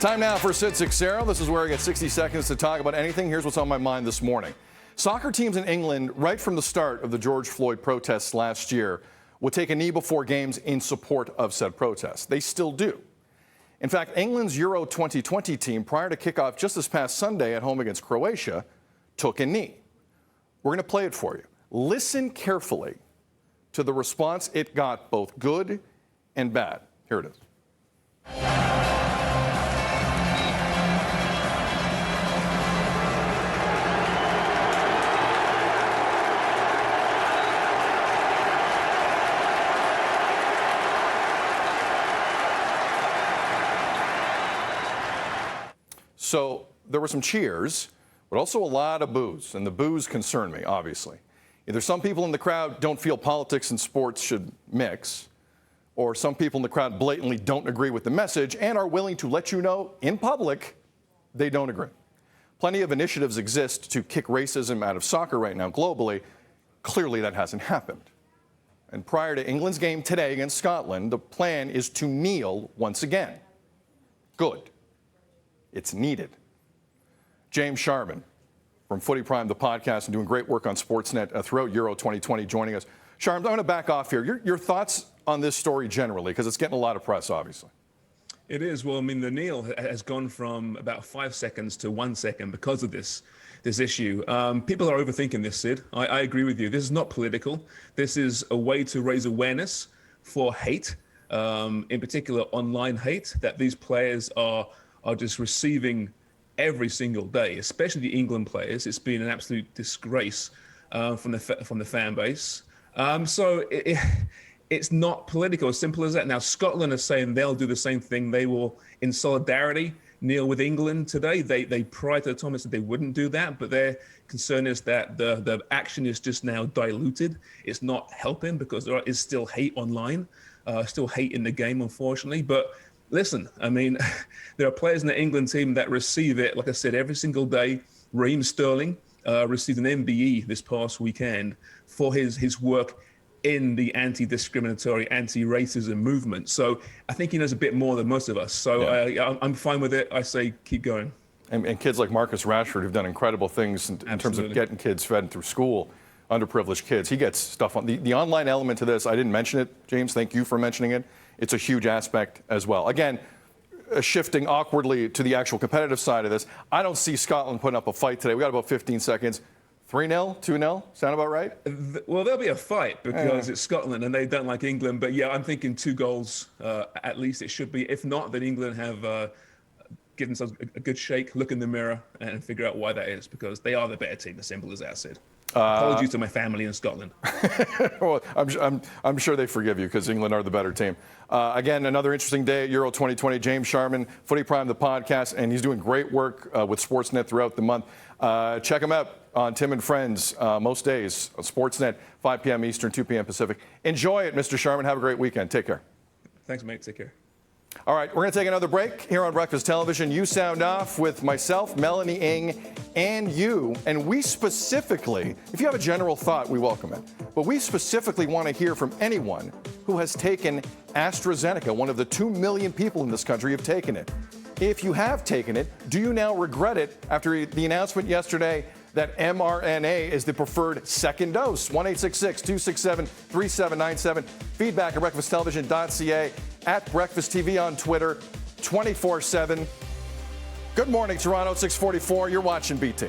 Time now for Sid Sixero. This is where I get 60 seconds to talk about anything. Here's what's on my mind this morning. Soccer teams in England, right from the start of the George Floyd protests last year, would take a knee before games in support of said protests. They still do. In fact, England's Euro 2020 team, prior to kickoff just this past Sunday at home against Croatia, took a knee. We're going to play it for you. Listen carefully to the response it got, both good and bad. Here it is. So there were some cheers, but also a lot of boos, and the boos concern me, obviously. Either some people in the crowd don't feel politics and sports should mix, or some people in the crowd blatantly don't agree with the message and are willing to let you know in public they don't agree. Plenty of initiatives exist to kick racism out of soccer right now globally. Clearly that hasn't happened. And prior to England's game today against Scotland, the plan is to kneel once again. Good. It's needed. James Sharman from Footy Prime The Podcast and doing great work on Sportsnet throughout Euro 2020 joining us. Sharman, I'm going to back off here. Your thoughts on this story generally, because it's getting a lot of press, obviously. It is. Well, I mean, the kneel has gone from about 5 seconds to 1 second because of this issue. People are overthinking this, Sid. I agree with you. This is not political. This is a way to raise awareness for hate, in particular online hate, that these players are just receiving every single day, especially the England players. It's been an absolute disgrace from the fan base. So it's not political, as simple as that. Now, Scotland is saying they'll do the same thing. They will, in solidarity, kneel with England today. They prior to the time said they wouldn't do that, but their concern is that the action is just now diluted. It's not helping because there is still hate online, still hate in the game, unfortunately. But listen, I mean, there are players in the England team that receive it, like I said, every single day. Raheem Sterling received an MBE this past weekend for his work in the anti-discriminatory, anti-racism movement. So I think he knows a bit more than most of us. So yeah. I'm fine with it. I say keep going. And kids like Marcus Rashford have done incredible things in terms of getting kids fed through school, underprivileged kids. He gets stuff on. The online element to this, I didn't mention it, James. Thank you for mentioning it. It's a huge aspect as well. Again, shifting awkwardly to the actual competitive side of this, I don't see Scotland putting up a fight today. We got about 15 seconds. 3-0, 2-0, sound about right? Well, there'll be a fight because it's Scotland and they don't like England. But yeah, I'm thinking 2 goals at least it should be. If not, then England have given themselves a good shake, look in the mirror and figure out why that is, because they are the better team, as simple as that, Sid. Apologies to my family in Scotland. Well, I'm sure they forgive you because England are the better team. Again, another interesting day at Euro 2020. James Sharman, Footy Prime The Podcast, and he's doing great work with Sportsnet throughout the month. Check him out on Tim and Friends most days on Sportsnet, 5 p.m. Eastern, 2 p.m. Pacific. Enjoy it, Mr. Sharman. Have a great weekend. Take care. Thanks, mate. Take care. All right, we're going to take another break here on Breakfast Television. You sound off with myself, Melanie Ng, and you. And we specifically, if you have a general thought, we welcome it. But we specifically want to hear from anyone who has taken AstraZeneca. 1 of the 2 million people in this country have taken it. If you have taken it, do you now regret it after the announcement yesterday that mRNA is the preferred second dose? 1-866-267-3797. Feedback at breakfasttelevision.ca, at Breakfast TV on Twitter, 24/7. Good morning, Toronto, 6:44. You're watching BT.